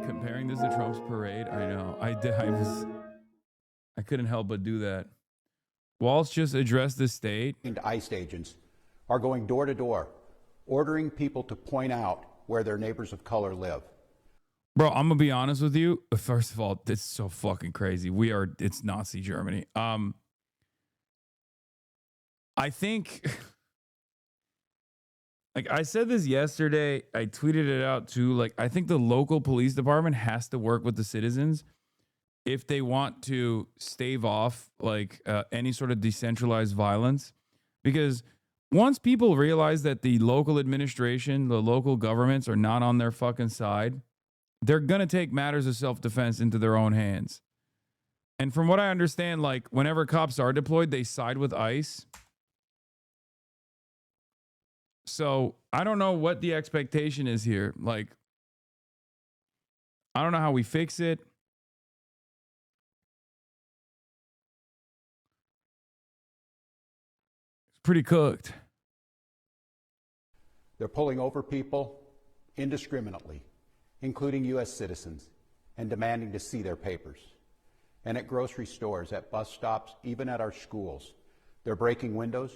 comparing this to Trump's parade. I know. I couldn't help but do that. Walz just addressed the state. ICE agents are going door to door, ordering people to point out where their neighbors of color live. Bro, I'm gonna be honest with you. First of all, it's so fucking crazy. It's Nazi Germany. I think, like I said this yesterday, I tweeted it out too. Like, I think the local police department has to work with the citizens if they want to stave off like any sort of decentralized violence. Because once people realize that the local administration, the local governments are not on their fucking side, they're going to take matters of self-defense into their own hands. And from what I understand, like whenever cops are deployed, they side with ICE. So I don't know what the expectation is here. Like, I don't know how we fix it. It's pretty cooked. They're pulling over people indiscriminately, including U.S. citizens, and demanding to see their papers. And at grocery stores, at bus stops, even at our schools, they're breaking windows,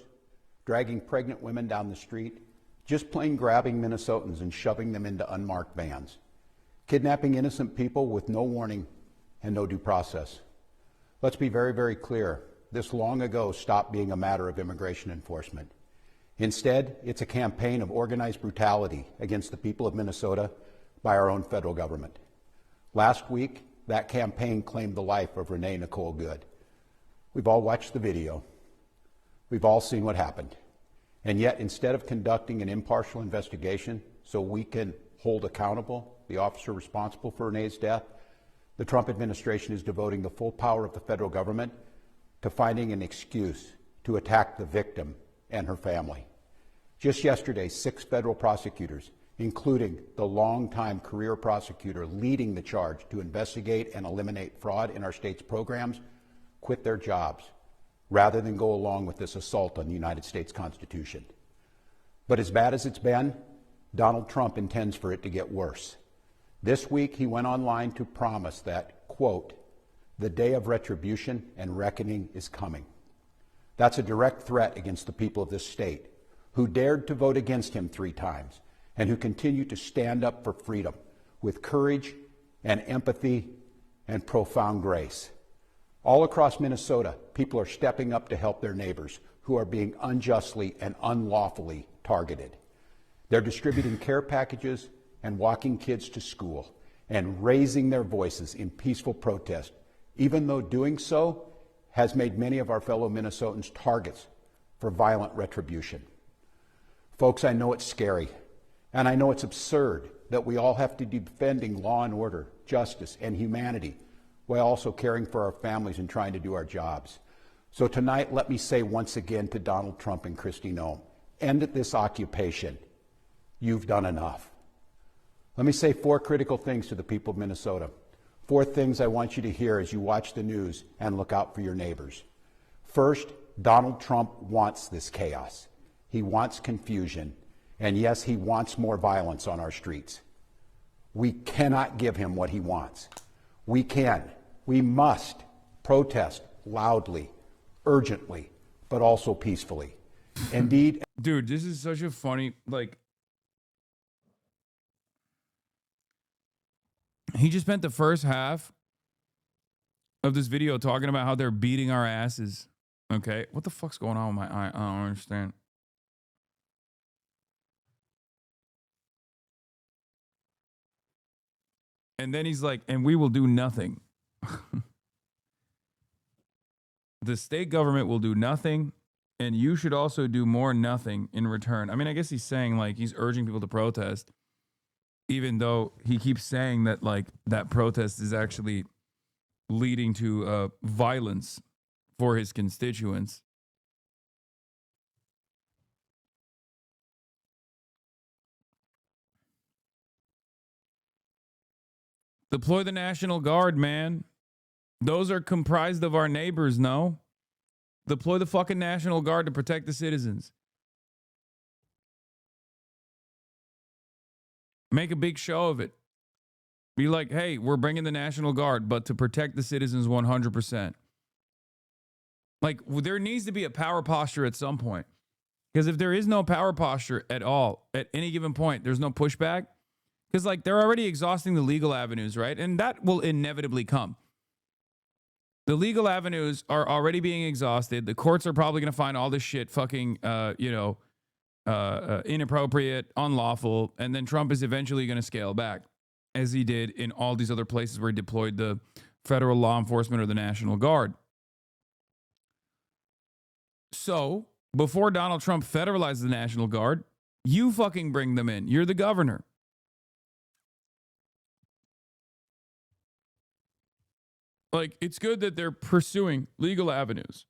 dragging pregnant women down the street, just plain grabbing Minnesotans and shoving them into unmarked vans, kidnapping innocent people with no warning and no due process. Let's be very, very clear. This long ago stopped being a matter of immigration enforcement. Instead, it's a campaign of organized brutality against the people of Minnesota by our own federal government. Last week, that campaign claimed the life of Renee Nicole Good. We've all watched the video. We've all seen what happened. And yet, instead of conducting an impartial investigation so we can hold accountable the officer responsible for Renee's death, the Trump administration is devoting the full power of the federal government to finding an excuse to attack the victim and her family. Just yesterday, 6 federal prosecutors, including the longtime career prosecutor leading the charge to investigate and eliminate fraud in our state's programs, quit their jobs rather than go along with this assault on the United States Constitution. But as bad as it's been, Donald Trump intends for it to get worse. This week, he went online to promise that, quote, the day of retribution and reckoning is coming. That's a direct threat against the people of this state, who dared to vote against him 3 times, and who continue to stand up for freedom with courage and empathy and profound grace. All across Minnesota, people are stepping up to help their neighbors who are being unjustly and unlawfully targeted. They're distributing care packages and walking kids to school and raising their voices in peaceful protest, even though doing so has made many of our fellow Minnesotans targets for violent retribution. Folks, I know it's scary, and I know it's absurd that we all have to be defending law and order, justice, and humanity while also caring for our families and trying to do our jobs. So tonight, let me say once again to Donald Trump and Kristi Noem, end this occupation. You've done enough. Let me say 4 critical things to the people of Minnesota. 4 things I want you to hear as you watch the news and look out for your neighbors. First, Donald Trump wants this chaos. He wants confusion. And yes, he wants more violence on our streets. We cannot give him what he wants. We must protest loudly, urgently, but also peacefully. Indeed. Dude, this is such a funny, like, he just spent the first half of this video talking about how they're beating our asses. Okay, what the fuck's going on with my eye? I don't understand. And then he's like, and we will do nothing. The state government will do nothing, and you should also do more nothing in return. I mean, I guess he's saying, like, he's urging people to protest, even though he keeps saying that, like, that protest is actually leading to violence for his constituents. Deploy the National Guard, man. Those are comprised of our neighbors, no? Deploy the fucking National Guard to protect the citizens. Make a big show of it. Be like, hey, we're bringing the National Guard, but to protect the citizens 100%. Like, there needs to be a power posture at some point. Because if there is no power posture at all, at any given point, there's no pushback. Because, like, they're already exhausting the legal avenues, right? And that will inevitably come. The legal avenues are already being exhausted. The courts are probably going to find all this shit fucking, inappropriate, unlawful. And then Trump is eventually going to scale back, as he did in all these other places where he deployed the federal law enforcement or the National Guard. So, before Donald Trump federalizes the National Guard, you fucking bring them in. You're the governor. Like, it's good that they're pursuing legal avenues.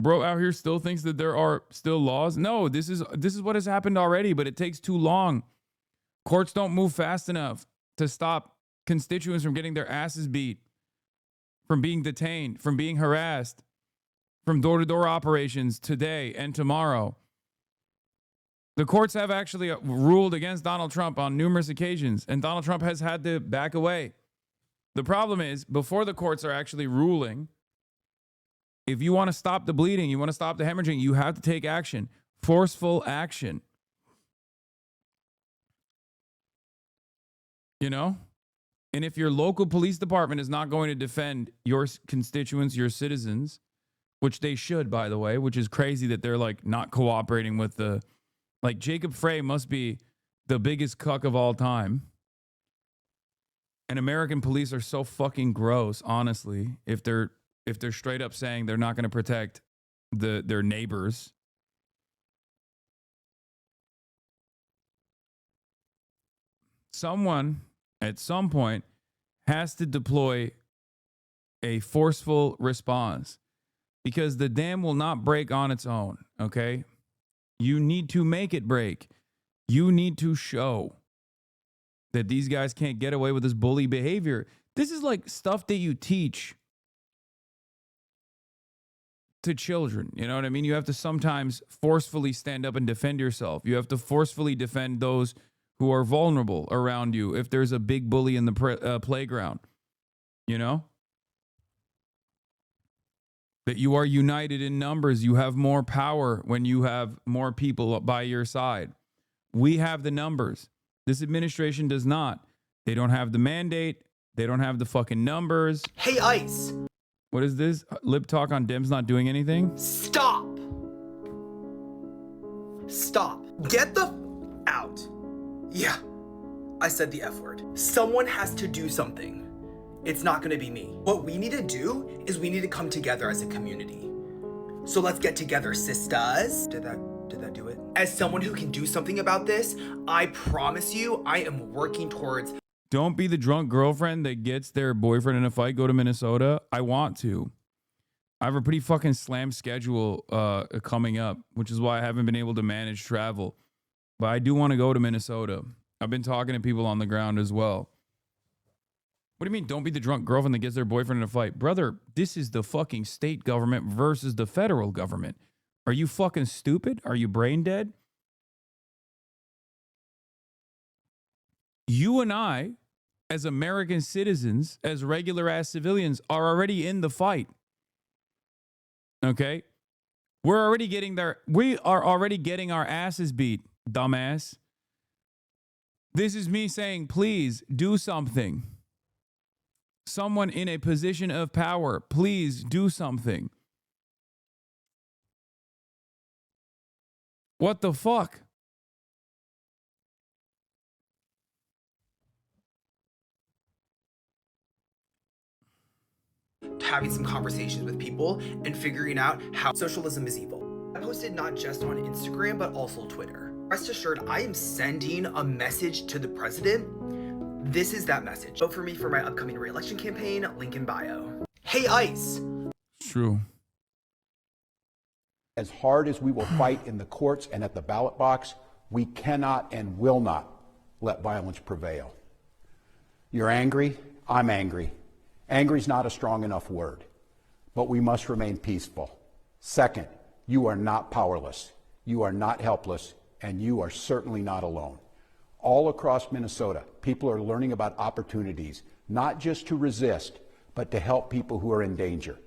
Bro out here still thinks that there are still laws. No, this is what has happened already, but it takes too long. Courts don't move fast enough to stop constituents from getting their asses beat, from being detained, from being harassed, from door-to-door operations today and tomorrow. The courts have actually ruled against Donald Trump on numerous occasions, and Donald Trump has had to back away. The problem is, before the courts are actually ruling, if you want to stop the bleeding, you want to stop the hemorrhaging, you have to take action, forceful action. You know? And if your local police department is not going to defend your constituents, your citizens, which they should, by the way, which is crazy that they're like not cooperating with the, like Jacob Frey must be the biggest cuck of all time. And American police are so fucking gross, honestly, if they're straight up saying they're not going to protect their neighbors. Someone at some point has to deploy a forceful response, because the dam will not break on its own, okay? You need to make it break. You need to show that these guys can't get away with this bully behavior. This is like stuff that you teach to children. You know what I mean? You have to sometimes forcefully stand up and defend yourself. You have to forcefully defend those who are vulnerable around you if there's a big bully in the playground. You know? That you are united in numbers. You have more power when you have more people by your side. We have the numbers. This administration does not. They don't have the mandate. They don't have the fucking numbers. Hey, ICE. What is this? Lip talk on Dems not doing anything? Stop. Stop. Get the out. Yeah, I said the F word. Someone has to do something. It's not gonna be me. What we need to do is we need to come together as a community. So let's get together, sisters. Did that do it? As someone who can do something about this, I promise you, I am working towards. Don't be the drunk girlfriend that gets their boyfriend in a fight. Go to Minnesota. I want to. I have a pretty fucking slammed schedule coming up, which is why I haven't been able to manage travel. But I do want to go to Minnesota. I've been talking to people on the ground as well. What do you mean, don't be the drunk girlfriend that gets their boyfriend in a fight? Brother, this is the fucking state government versus the federal government. Are you fucking stupid? Are you brain dead? You and I, as American citizens, as regular ass civilians, are already in the fight. Okay? We are already getting our asses beat, dumbass. This is me saying, please do something. Someone in a position of power, please do something. What the fuck? Having some conversations with people and figuring out how socialism is evil. I posted not just on Instagram, but also Twitter. Rest assured, I am sending a message to the president. This is that message. Vote for me for my upcoming re-election campaign, link in bio. Hey, ICE. True. As hard as we will fight in the courts and at the ballot box, we cannot and will not let violence prevail. You're angry, I'm angry. Angry is not a strong enough word, but we must remain peaceful. Second, you are not powerless, you are not helpless, and you are certainly not alone. all across Minnesota, people are learning about opportunities, not just to resist, but to help people who are in danger.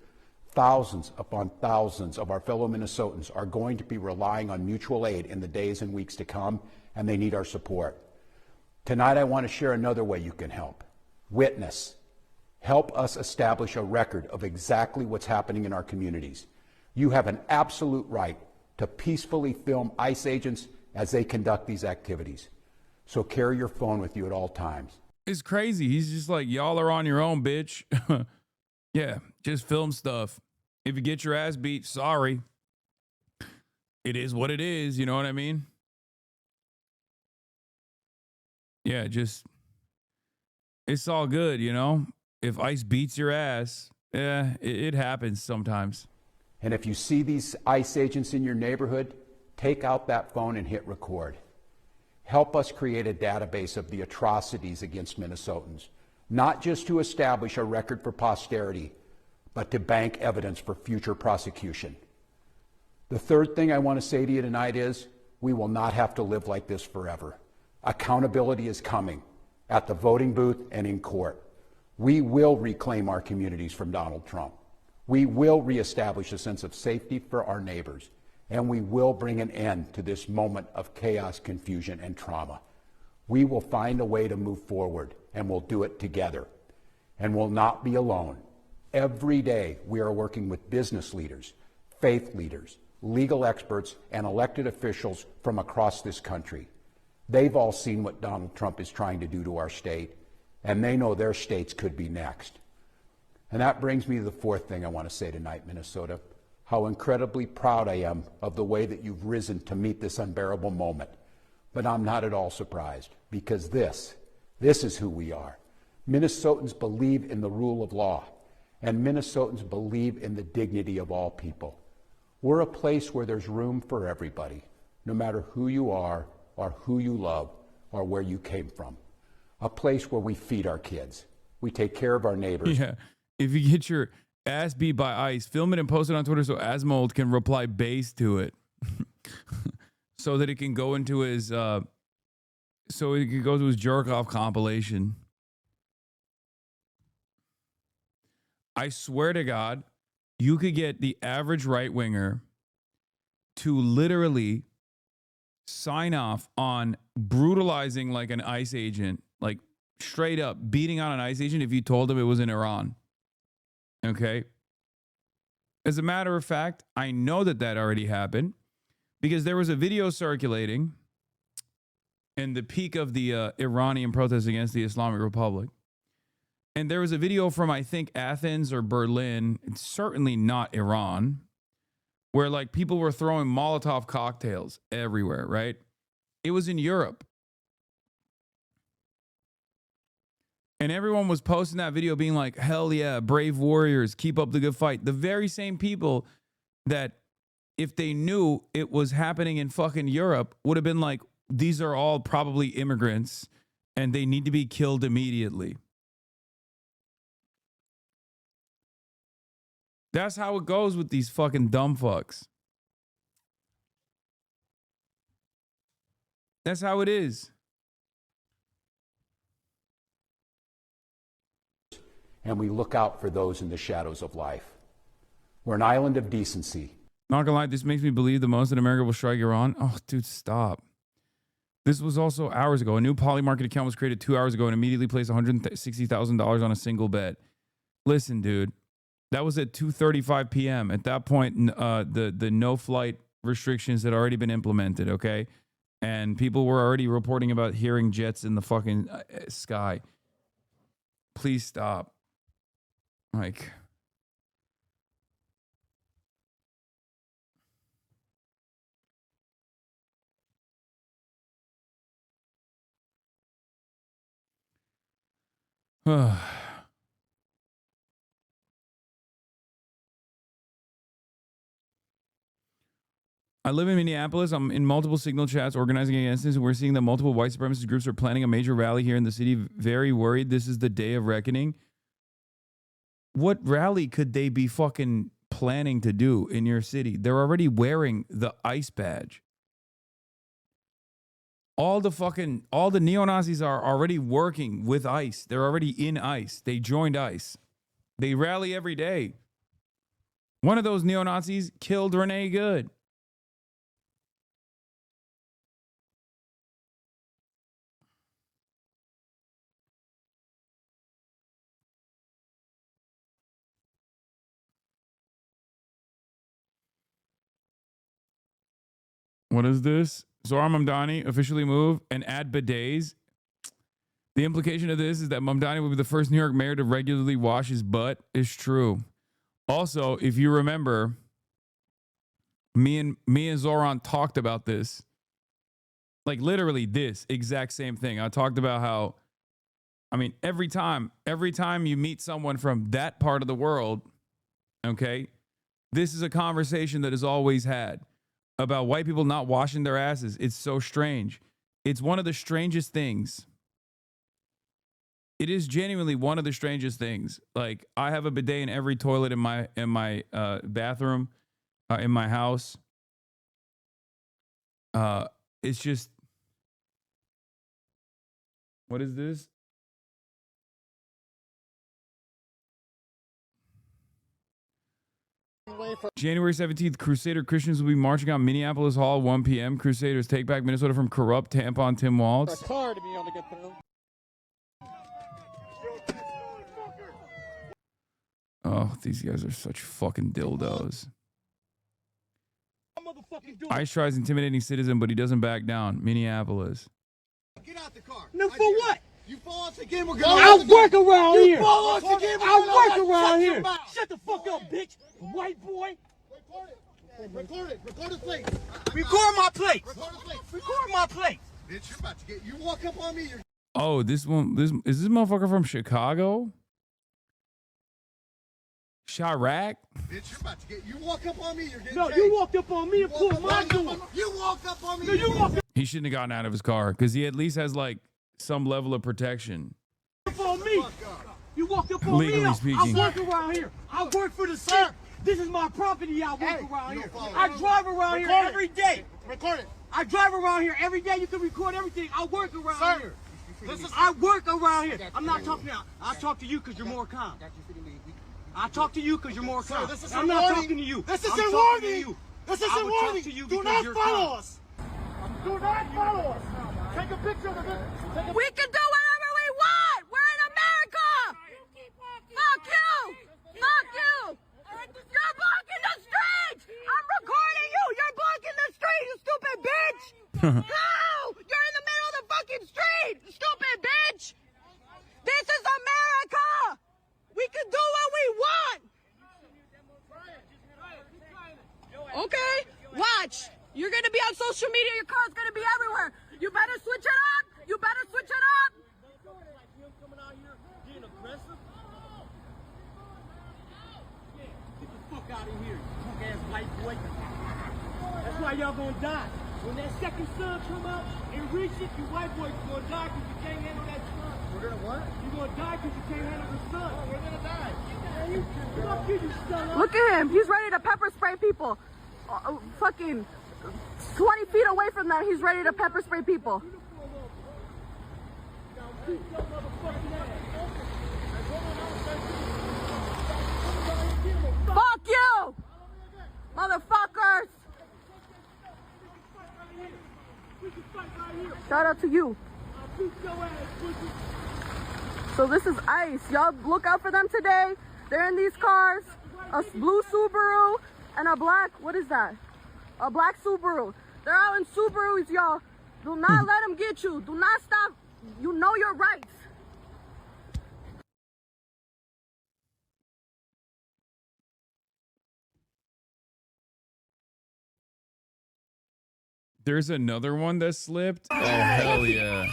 Thousands upon thousands of our fellow Minnesotans are going to be relying on mutual aid in the days and weeks to come, and they need our support. Tonight, I want to share another way you can help. Witness. Help us establish a record of exactly what's happening in our communities. You have an absolute right to peacefully film ICE agents as they conduct these activities. So carry your phone with you at all times. It's crazy. He's just like, y'all are on your own, bitch. Yeah, just film stuff. If you get your ass beat, sorry. It is what it is, you know what I mean? Yeah, just, it's all good, you know? If ICE beats your ass, it happens sometimes. And if you see these ICE agents in your neighborhood, take out that phone and hit record. Help us create a database of the atrocities against Minnesotans, not just to establish a record for posterity, but to bank evidence for future prosecution. The third thing I want to say to you tonight is, we will not have to live like this forever. Accountability is coming at the voting booth and in court. We will reclaim our communities from Donald Trump. We will reestablish a sense of safety for our neighbors, and we will bring an end to this moment of chaos, confusion, and trauma. We will find a way to move forward, and we'll do it together, and we'll not be alone. Every day, we are working with business leaders, faith leaders, legal experts, and elected officials from across this country. They've all seen what Donald Trump is trying to do to our state, and they know their states could be next. And that brings me to the fourth thing I want to say tonight, Minnesota, how incredibly proud I am of the way that you've risen to meet this unbearable moment. But I'm not at all surprised, because this is who we are. Minnesotans believe in the rule of law, and Minnesotans believe in the dignity of all people. We're a place where there's room for everybody, no matter who you are, or who you love, or where you came from. A place where we feed our kids. We take care of our neighbors. Yeah. If you get your ass beat by ICE, film it and post it on Twitter so Asmold can reply base to it. So that it can go into his so it can go to his jerk off compilation. I swear to God, you could get the average right winger to literally sign off on brutalizing like an ICE agent, like straight up beating on an ICE agent if you told them it was in Iran. Okay. As a matter of fact, I know that already happened because there was a video circulating in the peak of the Iranian protests against the Islamic Republic. And there was a video from, I think, Athens or Berlin. It's certainly not Iran, where like people were throwing Molotov cocktails everywhere, right? It was in Europe. And everyone was posting that video being like, hell yeah, brave warriors, keep up the good fight. The very same people that if they knew it was happening in fucking Europe would have been like, these are all probably immigrants and they need to be killed immediately. That's how it goes with these fucking dumb fucks. That's how it is. And we look out for those in the shadows of life. We're an island of decency. Not gonna lie, this makes me believe the most that America will strike Iran. Oh, dude, stop. This was also hours ago. A new Polymarket account was created 2 hours ago and immediately placed $160,000 on a single bet. Listen, dude. That was at 2:35 p.m. At that point, the no flight restrictions had already been implemented, okay? And people were already reporting about hearing jets in the fucking sky. Please stop. Like, I live in Minneapolis. I'm in multiple signal chats organizing against this. We're seeing that multiple white supremacist groups are planning a major rally here in the city. Very worried. This is the day of reckoning. What rally could they be fucking planning to do in your city? They're already wearing the ICE badge. all the neo-Nazis are already working with ICE. They're already in ICE. They joined ICE. They rally every day. One of those neo-Nazis killed Renee Good. What is this? Zohar Mamdani officially move and add bidets. The implication of this is that Mamdani will be the first New York mayor to regularly wash his butt. Is true. Also, if you remember, me and Zoran talked about this. Like literally this exact same thing. I talked about how, I mean, every time you meet someone from that part of the world, okay, this is a conversation that is always had about white people not washing their asses. It's so strange. It's one of the strangest things. It is genuinely one of the strangest things. Like, I have a bidet in every toilet in my bathroom, in my house. It's just, what is this? January 17th, Crusader Christians will be marching on Minneapolis Hall, 1 p.m. Crusaders take back Minnesota from corrupt tampon Tim Waltz. Oh, these guys are such fucking dildos. ICE tries intimidating citizen, but he doesn't back down. Minneapolis. Get out the car. No, for what? You fall off again, we're I work around here. You fall off again, I work around here. Shut the fuck up, bitch. White boy. Record it, please. Record my plate. Record the plate. Record my plate. Bitch, you're about to get, you walk up on me, you're... Oh, this is this motherfucker from Chicago? Chirac? Bitch, you're about to get, you walk up on me, you're getting No, chased. you walked up on me and pulled my door. You walked up on me. No, you walked He shouldn't have gotten out of his car because he at least has like some level of protection. up on me. You walked up on Legally me. speaking. I work around here. I work for the city. This is my property. I work around here. I drive around here every day. Record it. I drive around here every day. You can record everything. I work around Sir, here. this is... I work around here. I'm not talking now. I talk to you because you're more calm. I talk to you because you're more calm. this is I'm a not warning. talking to you. This I'm isn't talking to warning. you. This I isn't would talk warning. to you Do because not you're follow calm. us. Do not follow us. Take a picture of it. We can do whatever we want. We're in America. Fuck you. Fuck you. You're blocking the street. I'm recording you. You're blocking the street, you stupid bitch. No, you're in the middle of the fucking street, stupid bitch. This is America. We can do what we want. Okay, watch. You're gonna be on social media. Your car's gonna be everywhere. You better switch it up. You better switch it up. Get the fuck out of here, you punk ass white boy. That's why y'all gonna die. When that second sun come out and reach it, you white boys gonna die because you can't handle that sun. We're gonna what? You're gonna die because you can't handle the sun. We're gonna die. Fuck you, you son. Look at him. He's ready to pepper spray people. Fucking 20 feet away from them, he's ready to pepper spray people. Fuck you, motherfuckers. Shout out to you. So this is ICE. Y'all look out for them today. They're in these cars. A blue Subaru and a black, what is that? A black Subaru. They're out in Subarus, y'all. Do not let them get you. Do not stop. You know your rights. There's another one that slipped. Oh, hell yeah.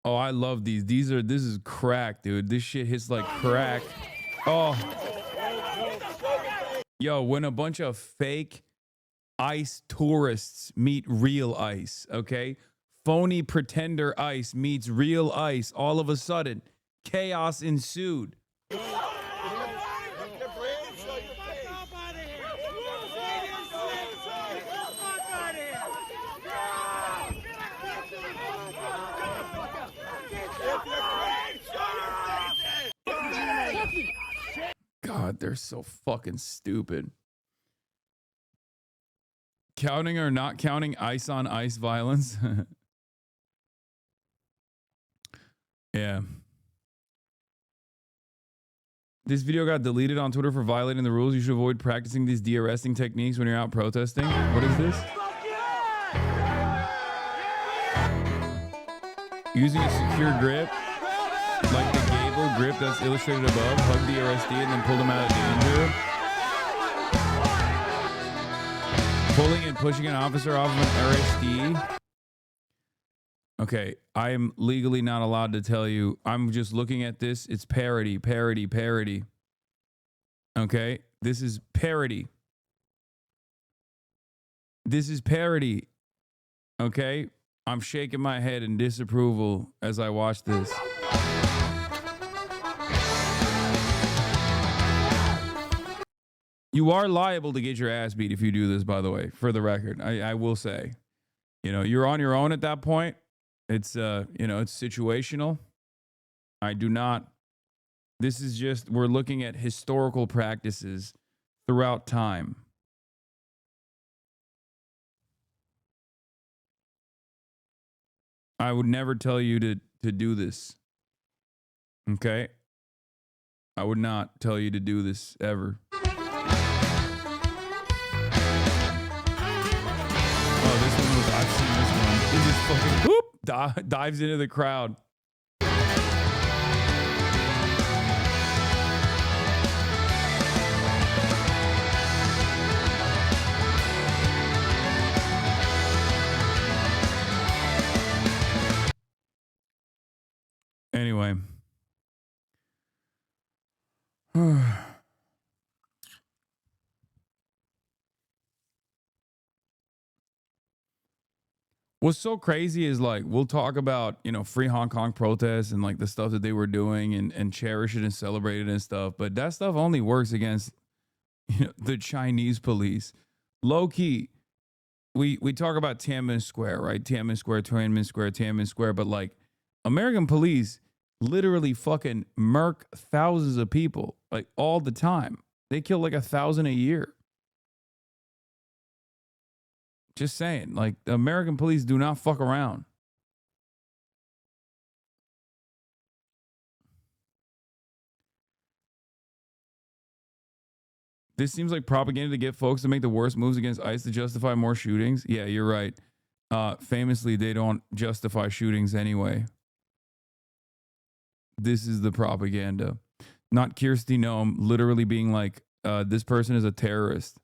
Oh, I love these. This is crack, dude. This shit hits like crack. Oh. Yo, when a bunch of fake ICE tourists meet real ICE, okay? Phony pretender ICE meets real ICE. All of a sudden, chaos ensued. God, they're so fucking stupid. Counting or not counting ice on ice violence? Yeah. This video got deleted on Twitter for violating the rules. You should avoid practicing these de-arresting techniques when you're out protesting. What is this? Using a secure grip, like the Gable grip that's illustrated above, hug the arrestee and then pull them out of danger. Pulling and pushing an officer off of an arrestee. Okay, I am legally not allowed to tell you. I'm just looking at this. It's parody, parody, parody. Okay, this is parody. This is parody. Okay, I'm shaking my head in disapproval as I watch this. You are liable to get your ass beat if you do this, by the way, for the record. I will say, you know, you're on your own at that point. It's, you know, it's situational. I do not. This is just, we're looking at historical practices throughout time. I would never tell you to do this. Okay? I would not tell you to do this ever. I've seen this one. He just fucking whoop, dives into the crowd. Anyway. What's so crazy is like, we'll talk about, you know, free Hong Kong protests and like the stuff that they were doing and cherish it and celebrate it and stuff. But that stuff only works against, you know, the Chinese police. Low key, we talk about Tiananmen Square, right? Tiananmen Square, Tiananmen Square, Tiananmen Square. But like American police literally fucking murk thousands of people like all the time. They kill like 1,000 a year. Just saying, like, the American police do not fuck around. This seems like propaganda to get folks to make the worst moves against ICE to justify more shootings. Yeah, you're right. Famously, they don't justify shootings anyway. This is the propaganda. Not Kirsty Noem literally being like, this person is a terrorist.